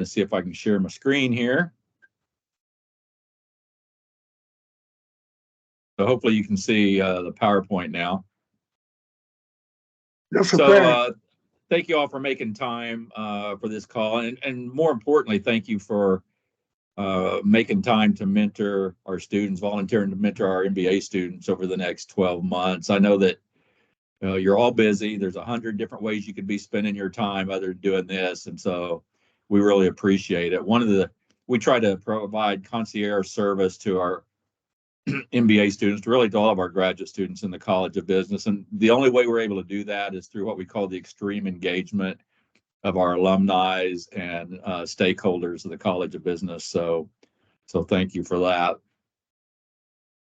to see if I can share my screen here. So hopefully you can see the PowerPoint now. So thank you all for making time for this call. And more importantly, thank you for making time to mentor our students, volunteering to mentor our MBA students over the next 12 months. I know that you're all busy. There's 100 different ways you could be spending your time other than doing this. And so we really appreciate it. We try to provide concierge service to our MBA students, really to all of our graduate students in the College of Business. And the only way we're able to do that is through what we call the extreme engagement of our alumni and stakeholders of the College of Business. So thank you for that.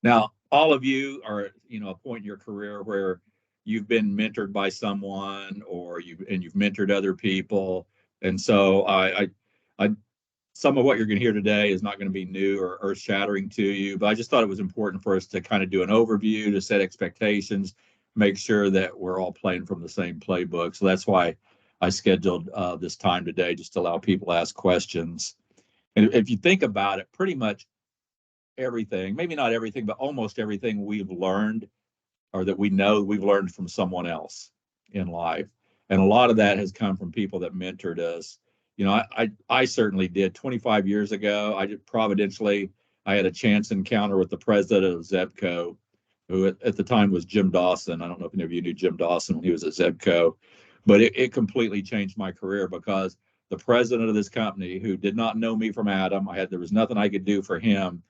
Now, all of you are, a point in your career where you've been mentored by someone, or you've mentored other people. And so some of what you're going to hear today is not going to be new or earth-shattering to you, but I just thought it was important for us to kind of do an overview, to set expectations, make sure that we're all playing from the same playbook. So that's why I scheduled this time today, just to allow people to ask questions. And if you think about it, pretty much everything, maybe not everything, but almost everything we've learned, or that we know we've learned from someone else in life. And a lot of that has come from people that mentored us. I certainly did. 25 years ago, providentially, I had a chance encounter with the president of Zebco, who at the time was Jim Dawson. I don't know if any of you knew Jim Dawson when he was at Zebco, but it completely changed my career, because the president of this company, who did not know me from Adam, there was nothing I could do for him,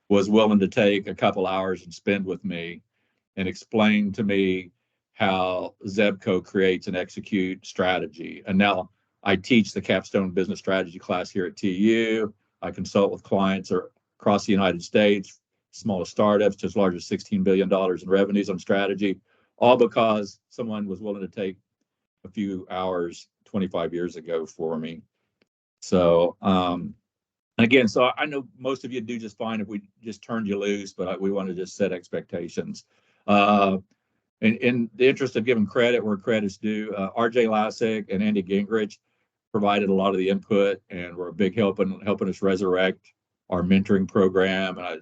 was willing to take a couple hours and spend with me and explain to me how Zebco creates and execute strategy. And now I teach the Capstone Business Strategy class here at TU. I consult with clients across the United States, smallest startups to as large as $16 billion in revenues on strategy, all because someone was willing to take a few hours 25 years ago for me. So, again, so I know most of you do just fine if we just turned you loose, but we want to just set expectations. In the interest of giving credit where credit's due, RJ Lassick and Andy Gingrich provided a lot of the input and were a big help in helping us resurrect our mentoring program. And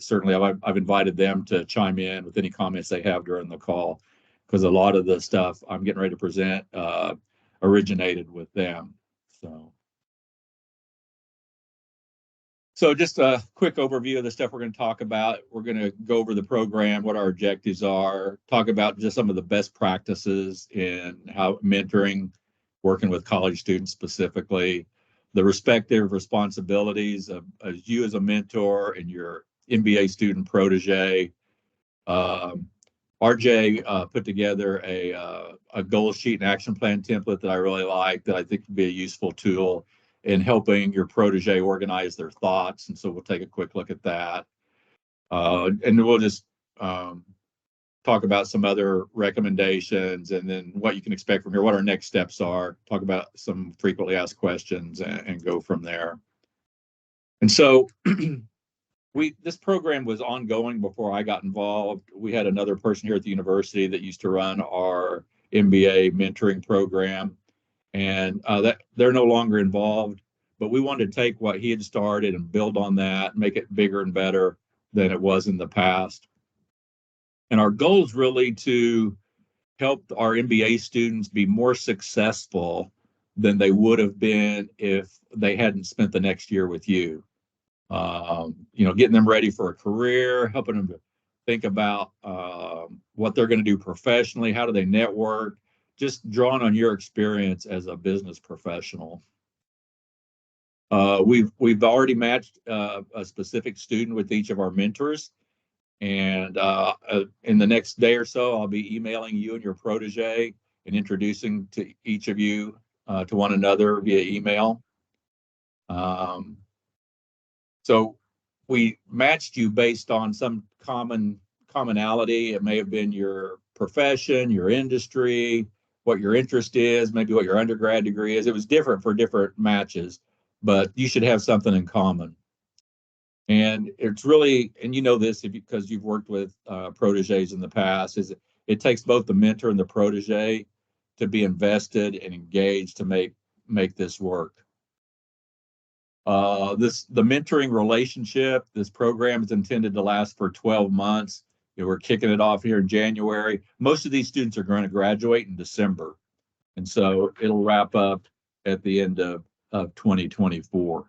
I've invited them to chime in with any comments they have during the call, because a lot of the stuff I'm getting ready to present originated with them. So just a quick overview of the stuff we're going to talk about. We're going to go over the program, what our objectives are, talk about just some of the best practices in how mentoring, working with college students specifically, the respective responsibilities of you as a mentor and your MBA student protege. RJ put together a goal sheet and action plan template that I really like, that I think would be a useful tool in helping your protege organize their thoughts. And so we'll take a quick look at that. And then we'll just talk about some other recommendations, and then what you can expect from here, what our next steps are, talk about some frequently asked questions, and go from there. And so this program was ongoing before I got involved. We had another person here at the university that used to run our MBA mentoring program, and that they're no longer involved, but we wanted to take what he had started and build on that, make it bigger and better than it was in the past. And our goal is really to help our MBA students be more successful than they would have been if they hadn't spent the next year with you. Getting them ready for a career, helping them to think about what they're going to do professionally, how do they network, just drawing on your experience as a business professional. We've already matched a specific student with each of our mentors, and in the next day or so, I'll be emailing you and your protege and introducing to each of you to one another via email. So we matched you based on some commonality. It may have been your profession, your industry, what your interest is, maybe what your undergrad degree is. It was different for different matches, but you should have something in common. And it's really, and you know this because you've worked with proteges in the past, is it takes both the mentor and the protege to be invested and engaged to make this work. The mentoring relationship, this program is intended to last for 12 months. We're kicking it off here in January. Most of these students are going to graduate in December. And so it'll wrap up at the end of 2024.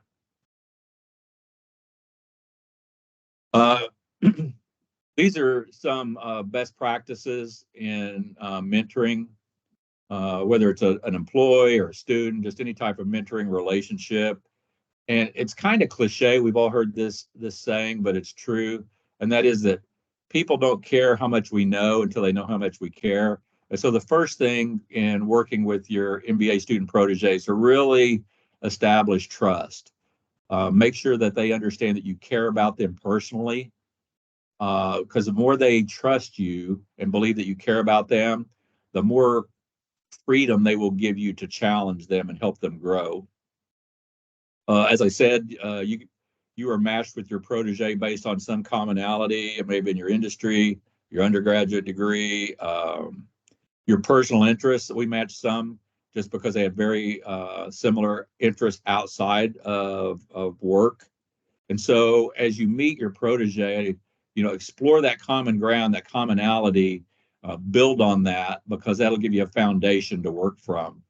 These are some best practices in mentoring, whether it's an employee or a student, just any type of mentoring relationship. And it's kind of cliche. We've all heard this saying, but it's true. And that is that people don't care how much we know until they know how much we care. And so the first thing in working with your MBA student proteges to really establish trust. Make sure that they understand that you care about them personally, because the more they trust you and believe that you care about them, the more freedom they will give you to challenge them and help them grow. As I said, you are matched with your protege based on some commonality. It may have been your industry, your undergraduate degree, your personal interests. We match some just because they have very similar interests outside of work. And so as you meet your protege, explore that common ground, that commonality, build on that, because that'll give you a foundation to work from.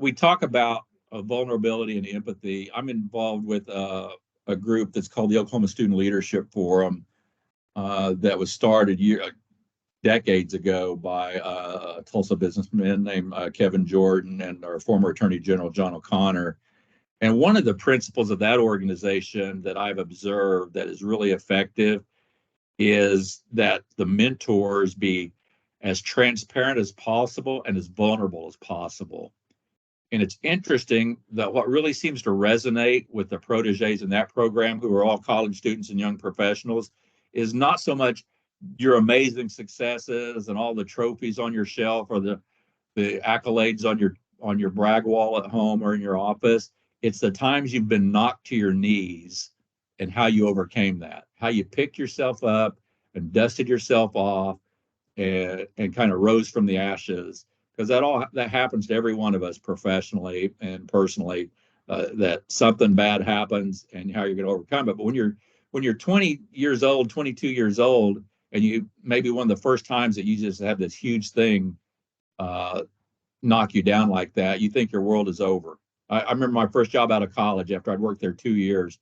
We talk about vulnerability and empathy. I'm involved with a group that's called the Oklahoma Student Leadership Forum, that was started decades ago by a Tulsa businessman named Kevin Jordan and our former Attorney General John O'Connor. And one of the principles of that organization that I've observed that is really effective is that the mentors be as transparent as possible and as vulnerable as possible. And it's interesting that what really seems to resonate with the proteges in that program, who are all college students and young professionals, is not so much your amazing successes and all the trophies on your shelf or the accolades on your brag wall at home or in your office. It's the times you've been knocked to your knees and how you overcame that, how you picked yourself up and dusted yourself off and kind of rose from the ashes, because that happens to every one of us professionally and personally, that something bad happens and how you're going to overcome it. But when you're 20 years old, 22 years old, and you maybe one of the first times that you just have this huge thing knock you down like that, you think your world is over. I remember my first job out of college, after I'd worked there 2 years,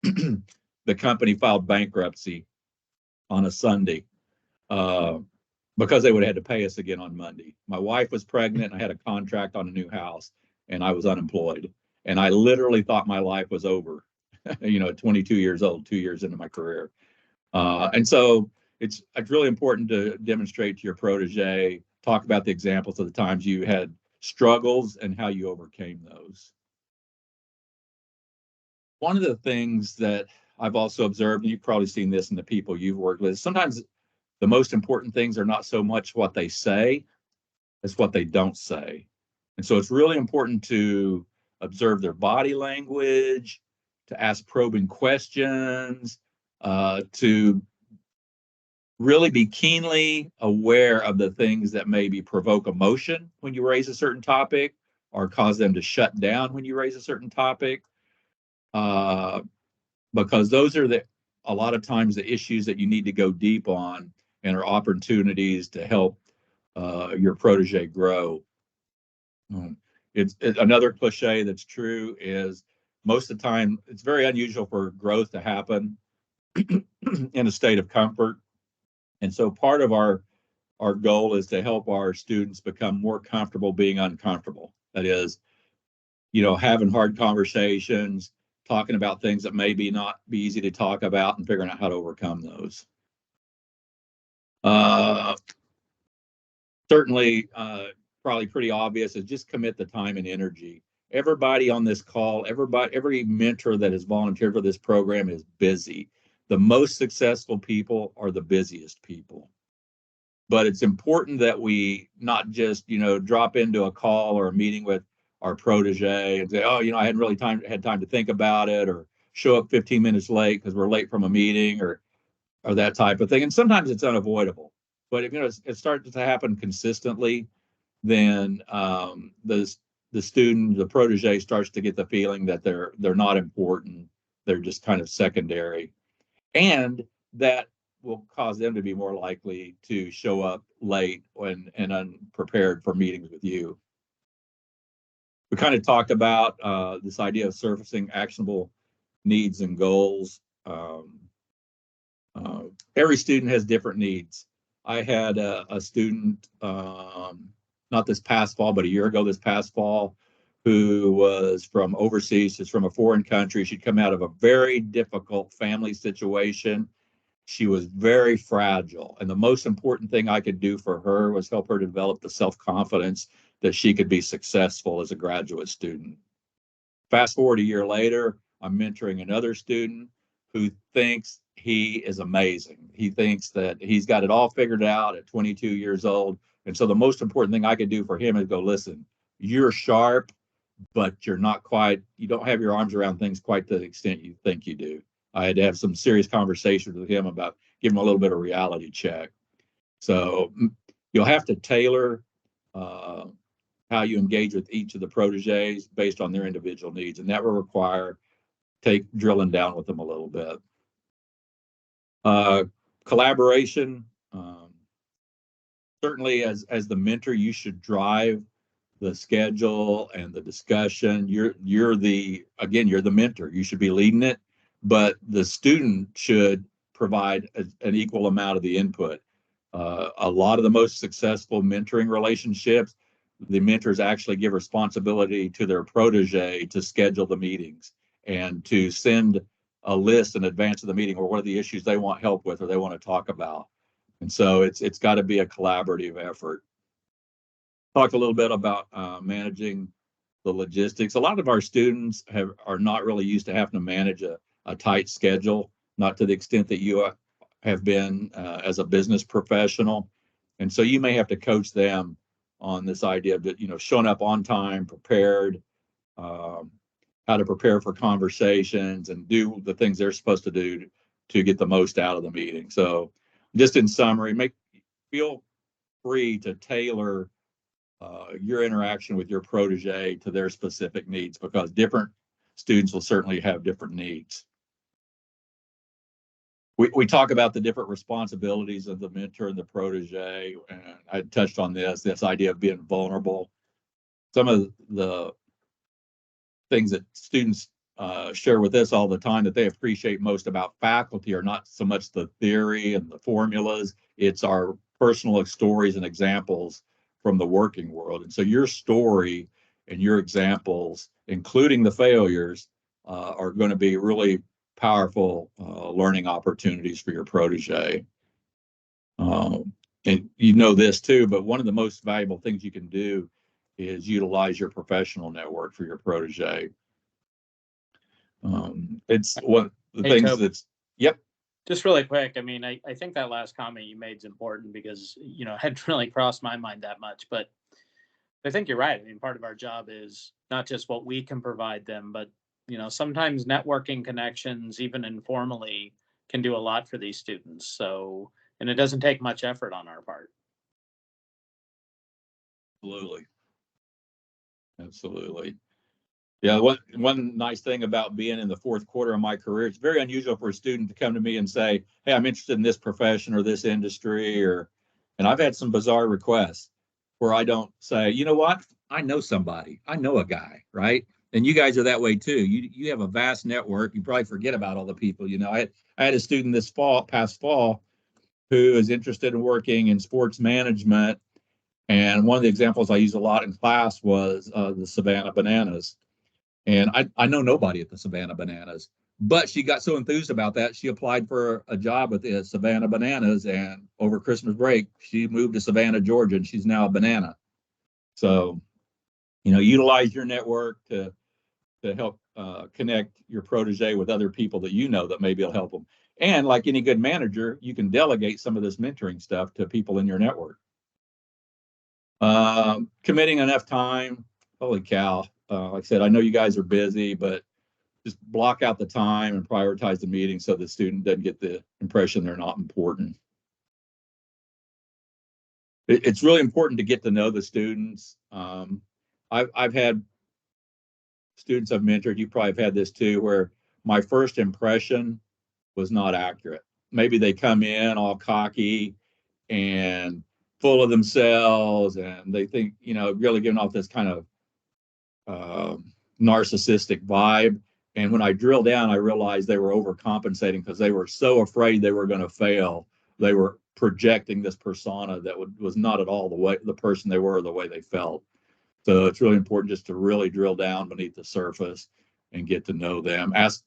the company filed bankruptcy on a Sunday, because they would have had to pay us again on Monday. My wife was pregnant, and I had a contract on a new house, and I was unemployed. And I literally thought my life was over, at 22 years old, 2 years into my career. And so it's really important to demonstrate to your protege, talk about the examples of the times you had struggles and how you overcame those. One of the things that I've also observed, and you've probably seen this in the people you've worked with, sometimes the most important things are not so much what they say as what they don't say. And so it's really important to observe their body language, to ask probing questions, to really be keenly aware of the things that maybe provoke emotion when you raise a certain topic or cause them to shut down when you raise a certain topic, because those are a lot of times the issues that you need to go deep on and are opportunities to help your protege grow. It's another cliche that's true is most of the time it's very unusual for growth to happen in a state of comfort. And so part of our goal is to help our students become more comfortable being uncomfortable. That is, having hard conversations, talking about things that maybe not be easy to talk about, and figuring out how to overcome those. Certainly, probably pretty obvious, is just commit the time and energy. Everybody on this call, every mentor that has volunteered for this program is busy. The most successful people are the busiest people. But it's important that we not just, drop into a call or a meeting with our protege and say, oh, I hadn't really had time to think about it, or show up 15 minutes late because we're late from a meeting, or that type of thing. And sometimes it's unavoidable. But if it starts to happen consistently, then the student, the protege, starts to get the feeling that they're not important. They're just kind of secondary, and that will cause them to be more likely to show up late and unprepared for meetings with you. We kind of talked about this idea of surfacing actionable needs and goals. Every student has different needs. I had a student, not this past fall, but a year ago this past fall, who was from overseas. She's from a foreign country. She'd come out of a very difficult family situation. She was very fragile. And the most important thing I could do for her was help her develop the self-confidence that she could be successful as a graduate student. Fast forward a year later, I'm mentoring another student who thinks he is amazing. He thinks that he's got it all figured out at 22 years old. And so the most important thing I could do for him is go, listen, you're sharp, but you're not quite, you don't have your arms around things quite to the extent you think you do. I had to have some serious conversations with him about giving him a little bit of reality check. So you'll have to tailor how you engage with each of the proteges based on their individual needs, and that will require drilling down with them a little bit. Collaboration. Certainly, as the mentor, you should drive the schedule and the discussion. You're the mentor. You should be leading it, but the student should provide an equal amount of the input. A lot of the most successful mentoring relationships, the mentors actually give responsibility to their protege to schedule the meetings and to send a list in advance of the meeting, or what are the issues they want help with or they want to talk about. And so it's got to be a collaborative effort. Talked a little bit about managing the logistics. A lot of our students are not really used to having to manage a tight schedule, not to the extent that you have been as a business professional. And so you may have to coach them on this idea of, showing up on time, prepared, how to prepare for conversations and do the things they're supposed to do to get the most out of the meeting. So just in summary, feel free to tailor your interaction with your protege to their specific needs, because different students will certainly have different needs. We talk about the different responsibilities of the mentor and the protege, and I touched on this idea of being vulnerable. Some of the things that students share with us all the time that they appreciate most about faculty are not so much the theory and the formulas, it's our personal stories and examples from the working world. And so your story and your examples, including the failures, are going to be really powerful learning opportunities for your protege. And you know this too, but one of the most valuable things you can do is utilize your professional network for your protege. It's one of the things Toby, that's, yep. Just really quick, I mean, I think that last comment you made is important because, it hadn't really crossed my mind that much, but I think you're right. I mean, part of our job is not just what we can provide them, but, sometimes networking connections, even informally, can do a lot for these students. So, and it doesn't take much effort on our part. Absolutely. Yeah, one nice thing about being in the fourth quarter of my career, it's very unusual for a student to come to me and say, hey, I'm interested in this profession or this industry, and I've had some bizarre requests where I don't say, you know what, I know somebody, I know a guy, right? And you guys are that way too. You have a vast network. You probably forget about all the people. I had a student past fall, who is interested in working in sports management. And one of the examples I use a lot in class was the Savannah Bananas. And I know nobody at the Savannah Bananas, but she got so enthused about that, she applied for a job at the Savannah Bananas. And over Christmas break, she moved to Savannah, Georgia, and she's now a banana. So, utilize your network to help connect your protege with other people that that maybe will help them. And like any good manager, you can delegate some of this mentoring stuff to people in your network. Committing enough time. Holy cow. Like I said, I know you guys are busy, but just block out the time and prioritize the meeting so the student doesn't get the impression they're not important. It's really important to get to know the students. I've had students I've mentored, you probably have had this too, where my first impression was not accurate. Maybe they come in all cocky and full of themselves, and they think, really giving off this kind of uh, narcissistic vibe. And when I drill down, I realized they were overcompensating because they were so afraid they were going to fail. They were projecting this persona that was not at all the person they were, or the way they felt. So it's really important just to really drill down beneath the surface and get to know them. Ask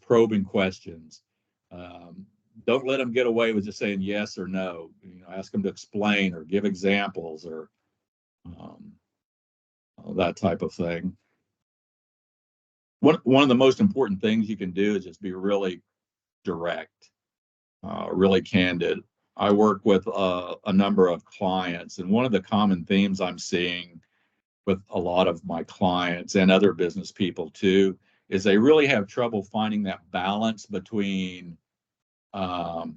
probing questions. Um, don't let them get away with just saying yes or no. Ask them to explain or give examples, or um, that type of thing. One of the most important things you can do is just be really direct, really candid. I work with a number of clients, and one of the common themes I'm seeing with a lot of my clients and other business people too is they really have trouble finding that balance between um,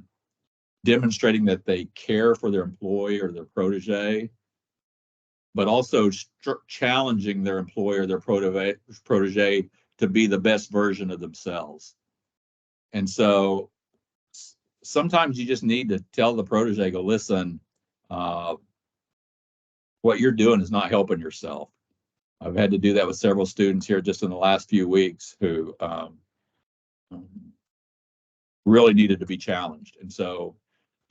demonstrating that they care for their employee or their protege, but also challenging their employer, their protege to be the best version of themselves. And so sometimes you just need to tell the protege, go, listen, uh, what you're doing is not helping yourself. I've had to do that with several students here just in the last few weeks who really needed to be challenged. And so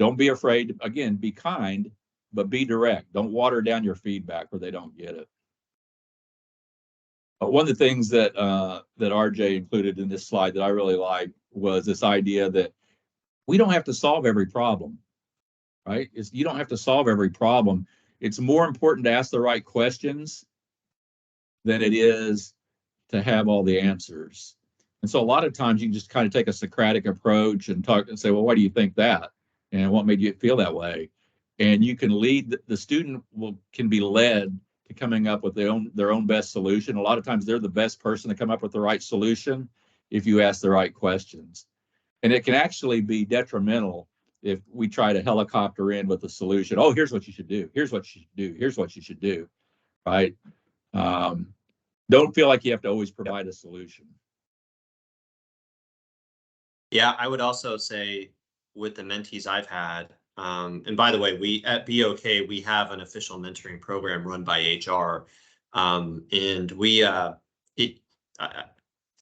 don't be afraid. Again, be kind, but be direct. Don't water down your feedback where they don't get it. One of the things that that RJ included in this slide that I really liked was this idea that we don't have to solve every problem, right? You don't have to solve every problem. It's more important to ask the right questions than it is to have all the answers. And so a lot of times you can just kind of take a Socratic approach and talk and say, well, why do you think that? And what made you feel that way? And you can lead, the student can be led to coming up with their own best solution. A lot of times they're the best person to come up with the right solution if you ask the right questions. And it can actually be detrimental if we try to helicopter in with a solution. Oh, here's what you should do. Here's what you should do. Here's what you should do. Right. Don't feel like you have to always provide a solution. Yeah, I would also say with the mentees I've had, and by the way, we at BOK, we have an official mentoring program run by HR. And we,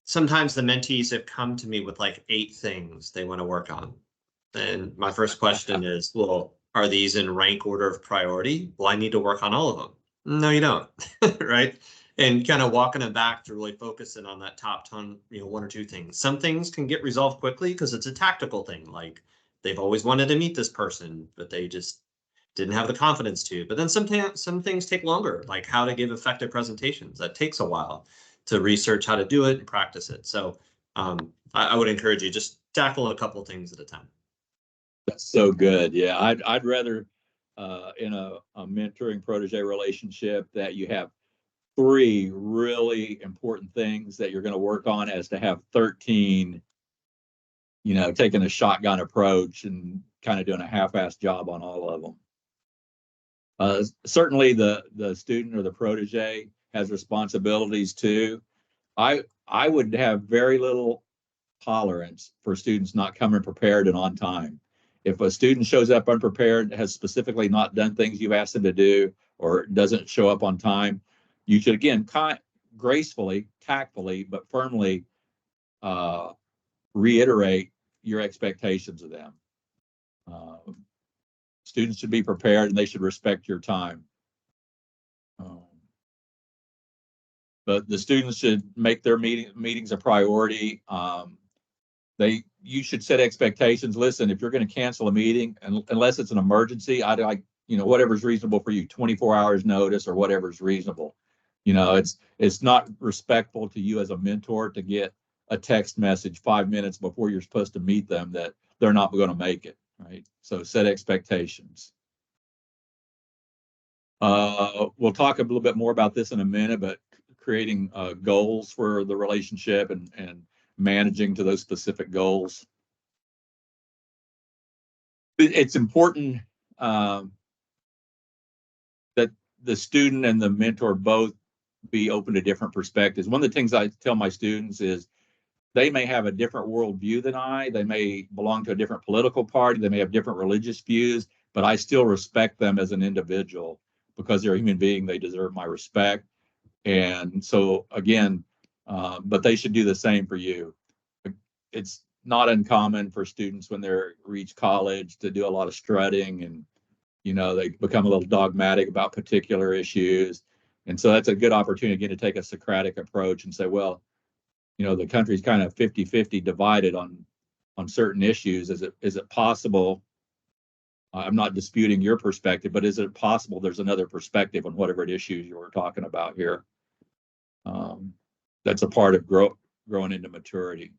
sometimes the mentees have come to me with like 8 things they want to work on. And my first question is, well, are these in rank order of priority? Well, I need to work on all of them. No, you don't, right? And kind of walking them back to really focusing on that top 10, 1 or 2 things. Some things can get resolved quickly because it's a tactical thing. Like they've always wanted to meet this person, but they just didn't have the confidence to. But then some things take longer, like how to give effective presentations. That takes a while to research how to do it and practice it. So I would encourage you, just tackle a couple of things at a time. That's so good. Yeah, I'd rather in a mentoring protege relationship that you have 3 really important things that you're going to work on as to have 13, taking a shotgun approach and kind of doing a half-assed job on all of them. Certainly the student or the protege has responsibilities too. I would have very little tolerance for students not coming prepared and on time. If a student shows up unprepared, has specifically not done things you've asked them to do, or doesn't show up on time, you should, again, gracefully, tactfully, but firmly reiterate your expectations of them. Students should be prepared and they should respect your time. But the students should make their meetings a priority. You should set expectations. Listen, if you're going to cancel a meeting, unless it's an emergency, I'd like, whatever's reasonable for you, 24 hours notice or whatever's reasonable. It's not respectful to you as a mentor to get a text message 5 minutes before you're supposed to meet them that they're not going to make it, right? So set expectations. We'll talk a little bit more about this in a minute, but creating goals for the relationship and managing to those specific goals. It's important the student and the mentor both be open to different perspectives. One of the things I tell my students is they may have a different worldview than I. They may belong to a different political party. They may have different religious views, but I still respect them as an individual because they're a human being. They deserve my respect. And so, again, but they should do the same for you. It's not uncommon for students when they reach college to do a lot of strutting, and they become a little dogmatic about particular issues. And so that's a good opportunity again to take a Socratic approach and say, well, the country's kind of 50-50 divided on certain issues. Is it possible? I'm not disputing your perspective, but is it possible there's another perspective on whatever issues you were talking about here? That's a part of growing into maturity.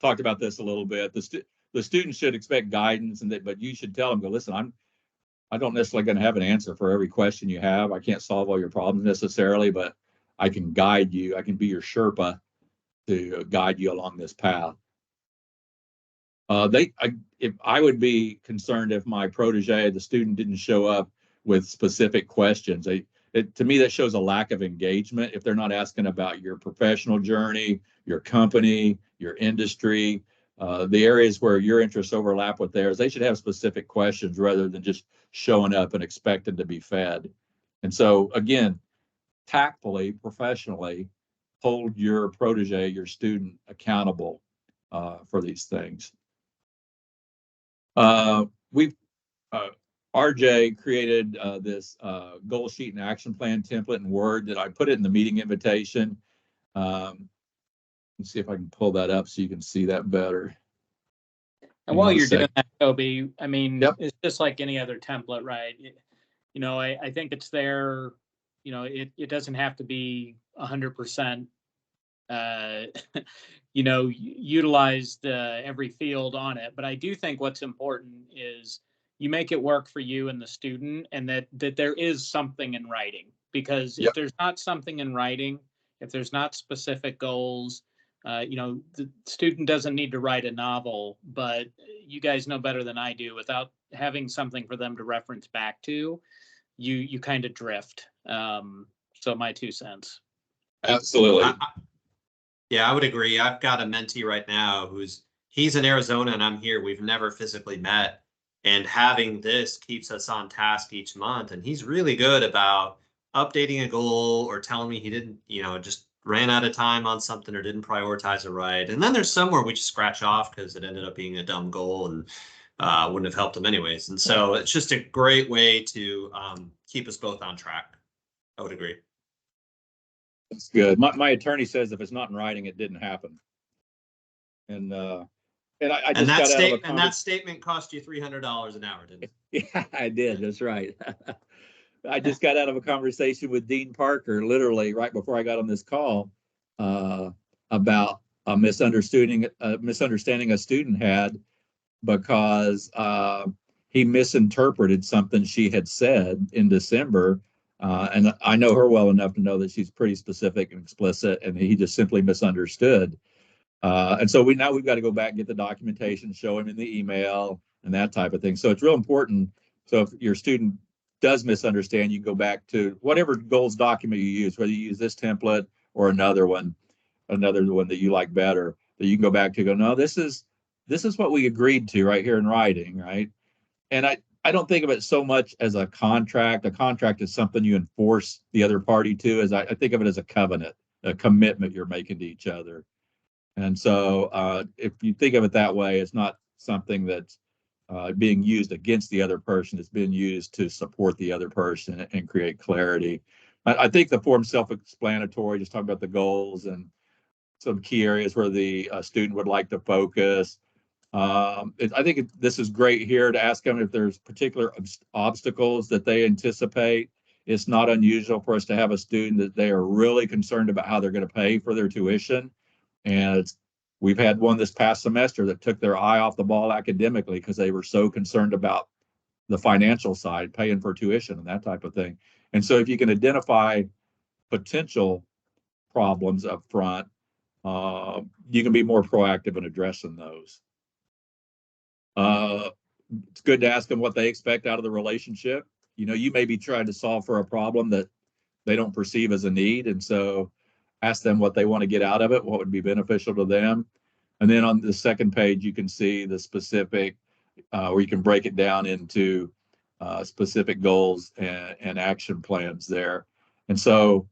Talked about this a little bit. The students should expect guidance, but you should tell them, go, listen, I don't necessarily going to have an answer for every question you have. I can't solve all your problems necessarily, but I can guide you. I can be your Sherpa to guide you along this path. If I would be concerned if my protege, the student, didn't show up with specific questions. To me, that shows a lack of engagement. If they're not asking about your professional journey, your company, your industry, the areas where your interests overlap with theirs, they should have specific questions rather than just showing up and expecting to be fed. And so, again, tactfully, professionally, hold your protege, your student, accountable for these things. RJ created this goal sheet and action plan template in Word that I put it in the meeting invitation. Let's see if I can pull that up so you can see that better. And while you're doing that, Toby, I mean, yep. It's just like any other template, right? I think it's there. It doesn't have to be 100%, utilized every field on it. But I do think what's important is you make it work for you and the student, and that there is something in writing. Because if there's not something in writing, if there's not specific goals, the student doesn't need to write a novel, but you guys know better than I do, without having something for them to reference back to, you kind of drift. So my 2 cents. Absolutely. Yeah, I would agree. I've got a mentee right now he's in Arizona and I'm here. We've never physically met, and having this keeps us on task each month. And he's really good about updating a goal or telling me he didn't, just ran out of time on something or didn't prioritize it right. And then there's somewhere we just scratch off because it ended up being a dumb goal and wouldn't have helped him anyways. And so it's just a great way to keep us both on track. I would agree. That's good. My attorney says if it's not in writing, it didn't happen. And I just got out of a and that statement cost you $300 an hour, didn't it? Yeah, I did. That's right. I just got out of a conversation with Dean Parker, literally right before I got on this call, about a misunderstanding a student had because he misinterpreted something she had said in December. And I know her well enough to know that she's pretty specific and explicit, and he just simply misunderstood. And so we've got to go back and get the documentation, show him in the email and that type of thing. So it's real important. So if your student does misunderstand, you go back to whatever goals document you use, whether you use this template or another one that you like better, that you can go back to no, this is what we agreed to right here in writing, right? And I don't think of it so much as a contract. A contract is something you enforce the other party to. I think of it as a covenant, a commitment you're making to each other. And so if you think of it that way, it's not something that's being used against the other person. It's being used to support the other person and create clarity. I think the form's self-explanatory, just talking about the goals and some key areas where the student would like to focus. I think this is great here to ask them if there's particular obstacles that they anticipate. It's not unusual for us to have a student that they are really concerned about how they're going to pay for their tuition. And we've had one this past semester that took their eye off the ball academically because they were so concerned about the financial side, paying for tuition and that type of thing. And so if you can identify potential problems up front, you can be more proactive in addressing those. It's good to ask them what they expect out of the relationship. You may be trying to solve for a problem that they don't perceive as a need. And so ask them what they want to get out of it, what would be beneficial to them. And then on the second page, you can see the specific, where you can break it down into specific goals and action plans there. And so,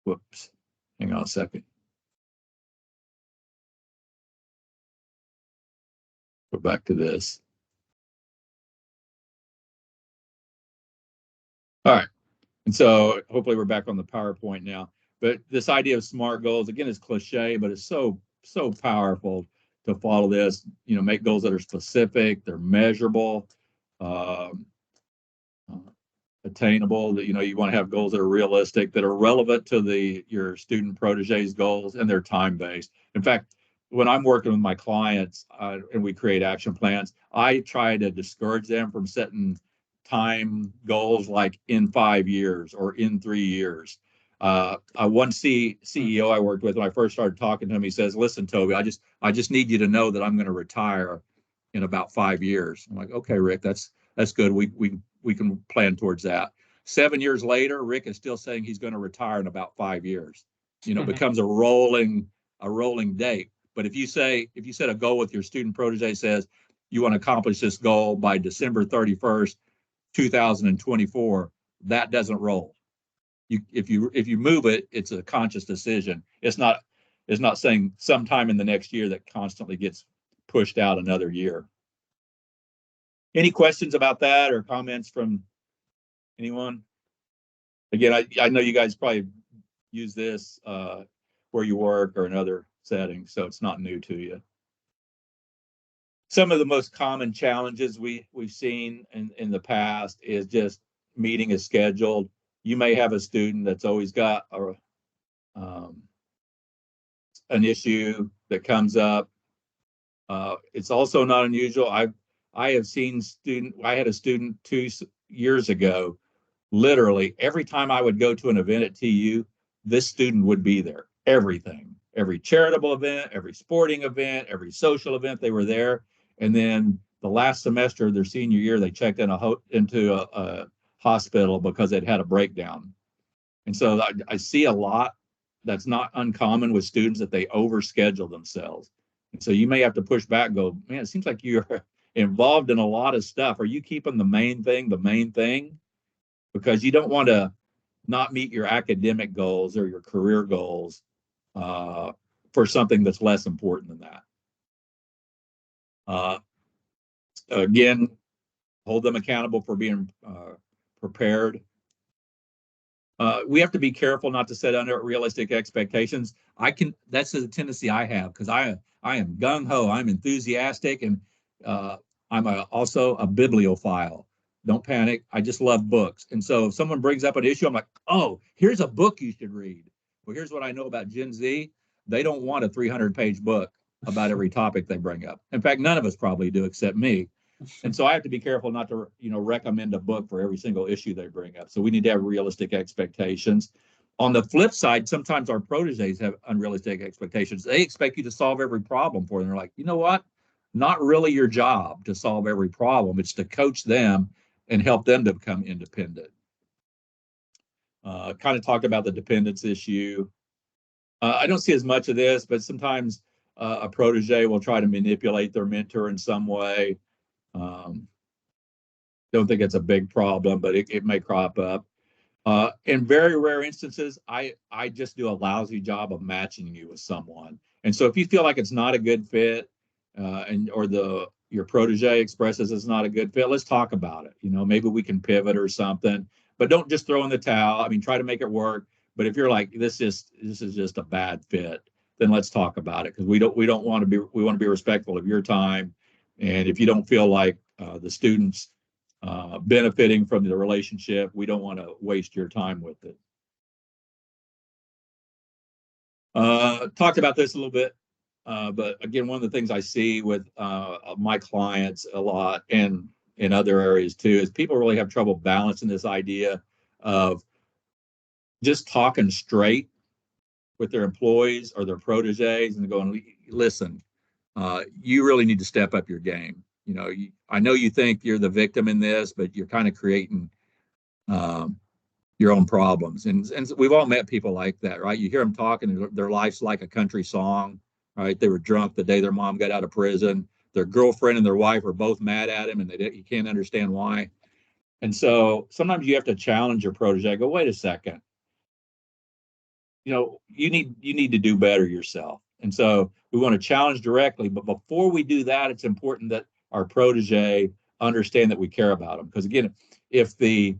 whoops, hang on a second. Go back to this. All right. And so hopefully we're back on the PowerPoint now. But this idea of SMART goals, again, is cliche, but it's so powerful to follow this. Make goals that are specific, they're measurable, attainable. That you want to have goals that are realistic, that are relevant to your student protege's goals, and they're time-based. In fact, when I'm working with my clients and we create action plans, I try to discourage them from setting time goals like in 5 years or in 3 years. One CEO I worked with, when I first started talking to him, he says, "Listen, Toby, I just need you to know that I'm going to retire in about 5 years." I'm like, "Okay, Rick, that's good. We can plan towards that." 7 years later, Rick is still saying he's going to retire in about 5 years. Becomes a rolling date. But if you set a goal with your student protege, says you want to accomplish this goal by December 31st, 2024, that doesn't roll. If you move it, it's a conscious decision. It's not saying sometime in the next year that constantly gets pushed out another year. Any questions about that or comments from anyone? Again, I know you guys probably use this where you work or in other settings, so it's not new to you. Some of the most common challenges we've seen in the past is just meeting is scheduled. You may have a student that's always got an issue that comes up. It's also not unusual. I had a student 2 years ago. Literally, every time I would go to an event at TU, this student would be there. Every charitable event, every sporting event, every social event, they were there. And then the last semester of their senior year, they checked into a hospital because they'd had a breakdown. And so I see a lot that's not uncommon with students, that they overschedule themselves. And so you may have to push back and go, "Man, it seems like you're involved in a lot of stuff. Are you keeping the main thing? Because you don't want to not meet your academic goals or your career goals for something that's less important than that." Again, hold them accountable for being prepared. We have to be careful not to set unrealistic expectations. That's a tendency I have, because I am gung-ho, I'm enthusiastic, and I'm also a bibliophile. Don't panic. I just love books. And so if someone brings up an issue, I'm like, "Oh, here's a book you should read." Well, here's what I know about Gen Z. They don't want a 300-page book about every topic they bring up. In fact, none of us probably do except me. And so I have to be careful not to, recommend a book for every single issue they bring up. So we need to have realistic expectations. On the flip side, sometimes our proteges have unrealistic expectations. They expect you to solve every problem for them. They're like, "You know what? Not really your job to solve every problem. It's to coach them and help them to become independent." Kind of talked about the dependence issue. I don't see as much of this, but sometimes a protege will try to manipulate their mentor in some way. Don't think it's a big problem, but it may crop up. In very rare instances, I just do a lousy job of matching you with someone. And so if you feel like it's not a good fit, your protege expresses it's not a good fit, let's talk about it. Maybe we can pivot or something, but don't just throw in the towel. I mean, try to make it work. But if you're like, this is just a bad fit, then let's talk about it, because we want to be respectful of your time. And if you don't feel like the students benefiting from the relationship, we don't want to waste your time with it. Talked about this a little bit, but again, one of the things I see with my clients a lot, and in other areas too, is people really have trouble balancing this idea of just talking straight with their employees or their proteges and going, "Listen, you really need to step up your game. I know you think you're the victim in this, but you're kind of creating your own problems. And we've all met people like that, right? You hear them talking, their life's like a country song, right? They were drunk the day their mom got out of prison. Their girlfriend and their wife are both mad at him, and you can't understand why. And so sometimes you have to challenge your protege. Go, wait a second. You need to do better yourself. And so we want to challenge directly. But before we do that, it's important that our protege understand that we care about them. Because again, if the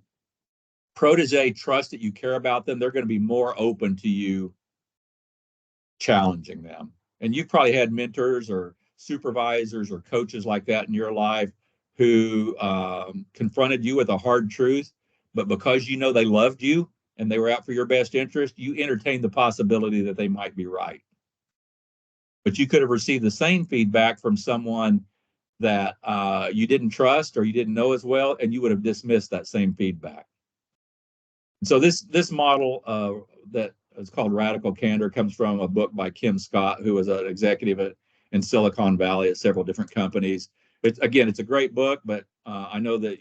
protege trusts that you care about them, they're going to be more open to you challenging them. And you've probably had mentors or supervisors or coaches like that in your life who confronted you with a hard truth, but because they loved you and they were out for your best interest, you entertained the possibility that they might be right. But you could have received the same feedback from someone that you didn't trust or you didn't know as well, and you would have dismissed that same feedback. And so this model that is called Radical Candor comes from a book by Kim Scott, who was an executive in Silicon Valley at several different companies. It's a great book, but I know that,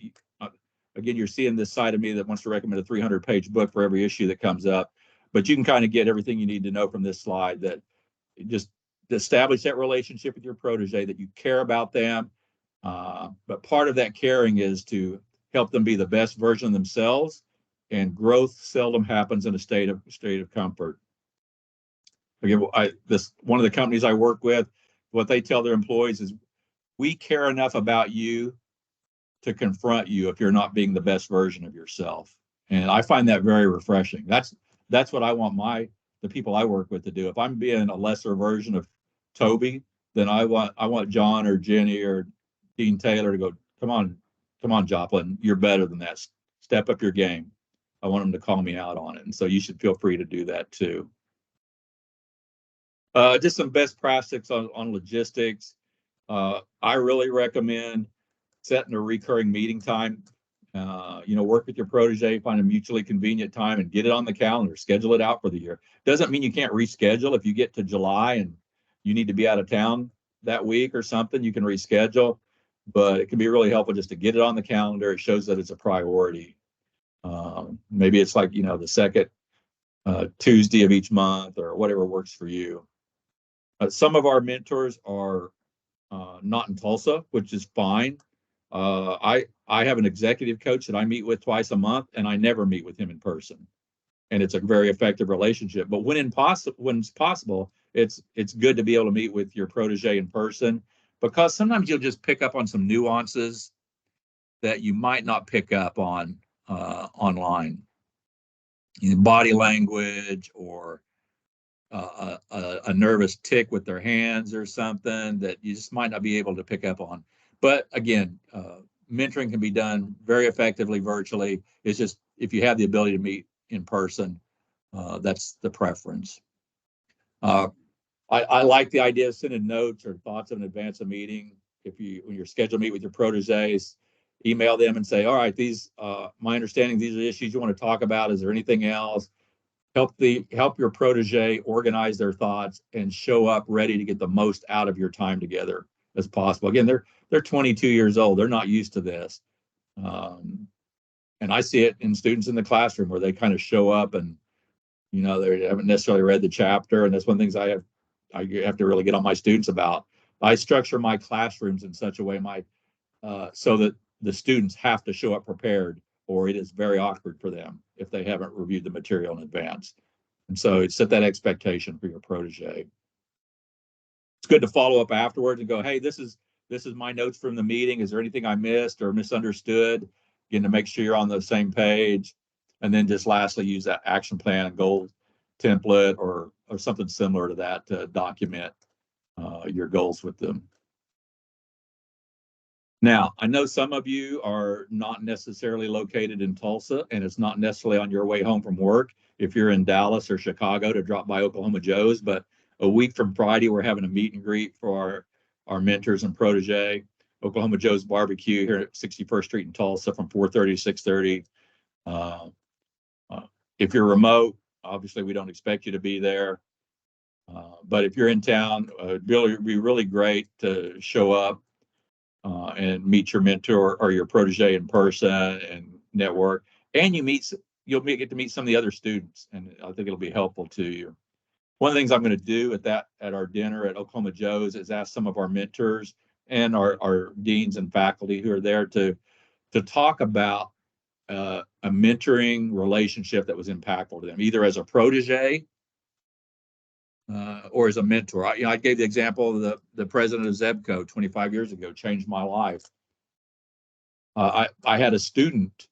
again, you're seeing this side of me that wants to recommend a 300-page book for every issue that comes up. But you can kind of get everything you need to know from this slide, that just establish that relationship with your protege, that you care about them. But part of that caring is to help them be the best version of themselves. And growth seldom happens in a state of comfort. Again, one of the companies I work with, what they tell their employees is, we care enough about you to confront you if you're not being the best version of yourself. And I find that very refreshing. That's what I want the people I work with to do. If I'm being a lesser version of Toby, then I want John or Jenny or Dean Taylor to go, come on, Joplin, you're better than that. Step up your game. I want them to call me out on it. And so you should feel free to do that too. Just some best practices on logistics. I really recommend setting a recurring meeting time. Work with your protege, find a mutually convenient time and get it on the calendar, schedule it out for the year. Doesn't mean you can't reschedule. If you get to July and you need to be out of town that week or something, you can reschedule, but it can be really helpful just to get it on the calendar. It shows that it's a priority. Maybe it's like, the second Tuesday of each month or whatever works for you. Some of our mentors are not in Tulsa, which is fine. I have an executive coach that I meet with twice a month, and I never meet with him in person. And it's a very effective relationship. But when it's possible, it's good to be able to meet with your protege in person, because sometimes you'll just pick up on some nuances that you might not pick up on online. Body language or a nervous tick with their hands or something that you just might not be able to pick up on. But again, mentoring can be done very effectively virtually. It's just, if you have the ability to meet in person, that's the preference. I like the idea of sending notes or thoughts in advance of a meeting. When you're scheduled to meet with your proteges, email them and say, all right, my understanding, these are the issues you want to talk about. Is there anything else? Help your protege organize their thoughts and show up ready to get the most out of your time together as possible. Again, they're 22 years old. They're not used to this. And I see it in students in the classroom where they kind of show up and, they haven't necessarily read the chapter. And that's one of the things I have to really get on my students about. I structure my classrooms in such a way so that the students have to show up prepared, or it is very awkward for them if they haven't reviewed the material in advance. And so set that expectation for your protege. It's good to follow up afterwards and go, hey, this is my notes from the meeting. Is there anything I missed or misunderstood? Again, to make sure you're on the same page. And then just lastly, use that action plan and goal template or something similar to that to document your goals with them. Now, I know some of you are not necessarily located in Tulsa, and it's not necessarily on your way home from work if you're in Dallas or Chicago to drop by Oklahoma Joe's. But a week from Friday, we're having a meet and greet for our mentors and protege. Oklahoma Joe's Barbecue here at 61st Street in Tulsa from 4:30 to 6:30. If you're remote, obviously we don't expect you to be there. But if you're in town, it'd be really great to show up. and meet your mentor or your protege in person and network. And you'll get to meet some of the other students, and I think it'll be helpful to you. One of the things I'm going to do at our dinner at Oklahoma Joe's is ask some of our mentors and our deans and faculty who are there to talk about a mentoring relationship that was impactful to them, either as a protege or as a mentor. I gave the example of the president of Zebco 25 years ago, changed my life. I had a student,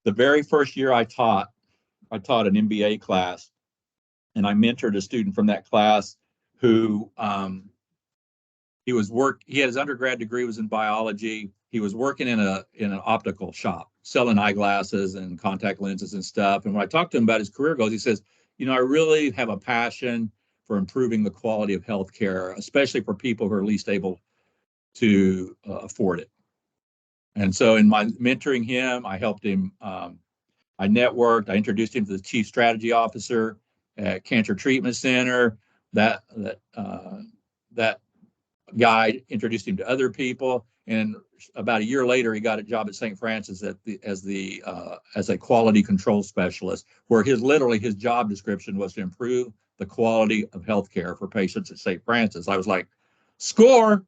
the very first year I taught an MBA class, and I mentored a student from that class who he had his undergrad degree was in biology. He was working in an optical shop, selling eyeglasses and contact lenses and stuff. And when I talked to him about his career goals, he says, I really have a passion for improving the quality of healthcare, especially for people who are least able to afford it. And so in my mentoring him, I helped him. I networked. I introduced him to the chief strategy officer at Cancer Treatment Center. That guy introduced him to other people, and about a year later, he got a job at St. Francis as a quality control specialist, where his job description was to improve the quality of healthcare for patients at St. Francis. I was like, score!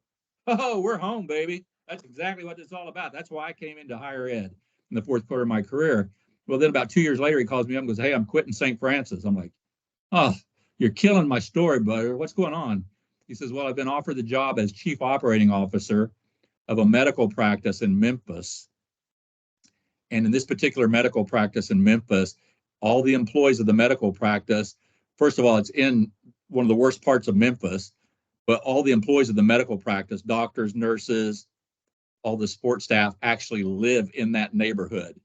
Oh, we're home, baby. That's exactly what it's all about. That's why I came into higher ed in the fourth quarter of my career. Well, then about 2 years later, he calls me up and goes, "Hey, I'm quitting St. Francis." I'm like, "Oh, you're killing my story, brother. What's going on?" He says, "Well, I've been offered the job as chief operating officer of a medical practice in Memphis. And in this particular medical practice in Memphis, all the employees of the medical practice, first of all, it's in one of the worst parts of Memphis, but all the employees of the medical practice, doctors, nurses, all the support staff actually live in that neighborhood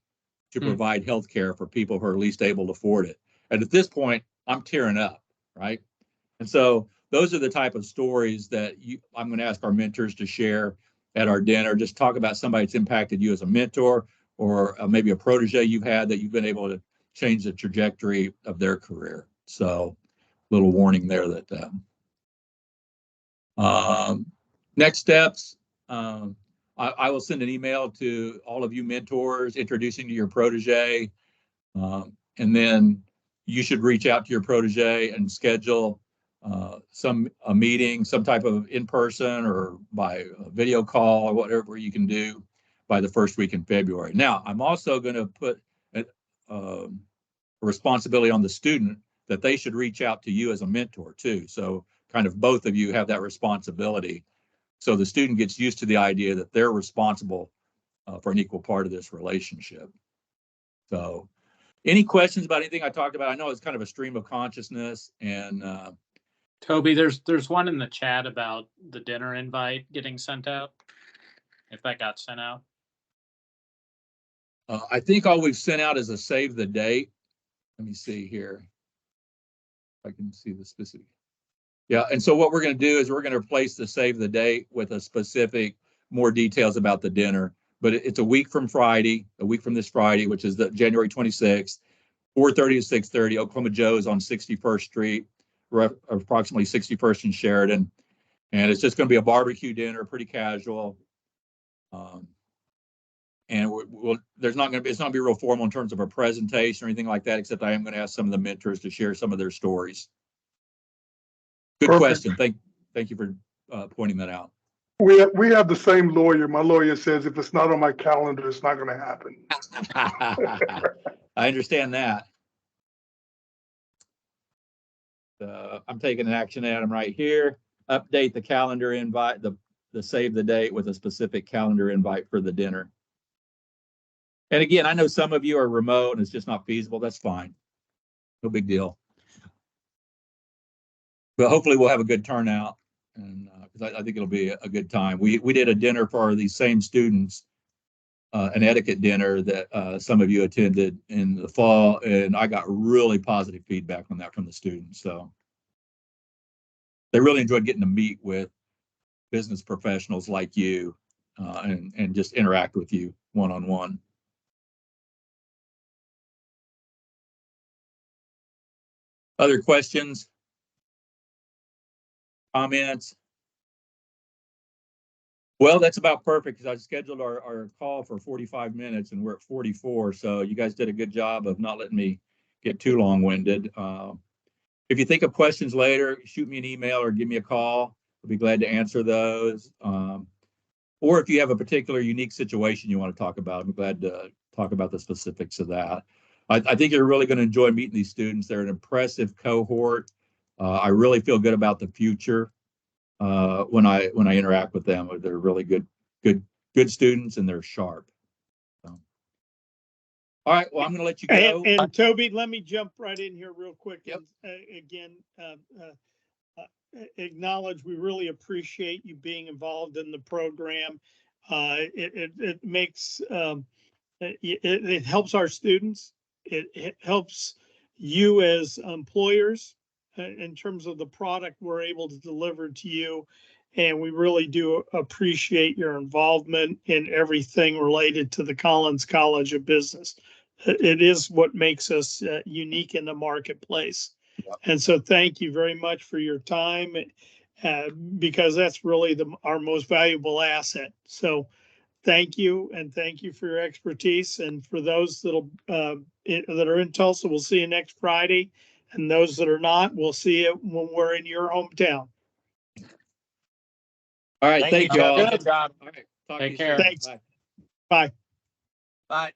to provide health care for people who are least able to afford it." And at this point, I'm tearing up, right? And so those are the type of stories that I'm going to ask our mentors to share at our dinner. Just talk about somebody that's impacted you as a mentor, or maybe a protege you've had that you've been able to change the trajectory of their career. So little warning there that next steps. I will send an email to all of you mentors introducing to your protege. And then you should reach out to your protege and schedule a meeting, some type of in-person or by video call or whatever you can do by the first week in February. Now, I'm also going to put a responsibility on the student that they should reach out to you as a mentor too. So kind of both of you have that responsibility. So the student gets used to the idea that they're responsible for an equal part of this relationship. So any questions about anything I talked about? I know it's kind of a stream of consciousness. And Toby, there's one in the chat about the dinner invite getting sent out, if that got sent out. I think all we've sent out is a save the date. Let me see here. If I can see the specific. Yeah, and so what we're going to do is we're going to replace the save the date with a specific, more details about the dinner. But it's a week from this Friday, which is the January 26th, 4:30 to 6:30, Oklahoma Joe's on 61st Street, approximately 61st and Sheridan. And it's just going to be a barbecue dinner, pretty casual. And it's not going to be real formal in terms of a presentation or anything like that, except I am going to ask some of the mentors to share some of their stories. Good question. Thank you for pointing that out. We have the same lawyer. My lawyer says if it's not on my calendar, it's not going to happen. I understand that. I'm taking an action item right here. Update the calendar invite, the save the date with a specific calendar invite for the dinner. And again, I know some of you are remote and it's just not feasible. That's fine. No big deal. But hopefully we'll have a good turnout, and because I think it'll be a good time. We did a dinner for these same students, an etiquette dinner that some of you attended in the fall, and I got really positive feedback on that from the students. So they really enjoyed getting to meet with business professionals like you and just interact with you one-on-one. Other questions? Comments? Well, that's about perfect because I scheduled our call for 45 minutes and we're at 44. So you guys did a good job of not letting me get too long-winded. If you think of questions later, shoot me an email or give me a call. I'll be glad to answer those. Or if you have a particular unique situation you want to talk about, I'm glad to talk about the specifics of that. I think you're really going to enjoy meeting these students. They're an impressive cohort. I really feel good about the future when I interact with them. They're really good students and they're sharp. So. All right, well, I'm going to let you go. And Toby, let me jump right in here real quick. Yep. And again, acknowledge we really appreciate you being involved in the program. It makes it helps our students. It helps you as employers in terms of the product we're able to deliver to you. And we really do appreciate your involvement in everything related to the Collins College of Business. It is what makes us unique in the marketplace. Yep. And so thank you very much for your time, because that's really our most valuable asset. So thank you, and thank you for your expertise. And for those that are in Tulsa, we'll see you next Friday. And those that are not, we'll see you when we're in your hometown. All right, thank you all. Good job. All right, talk Take to you care. soon. Thanks. Bye. Bye. Bye.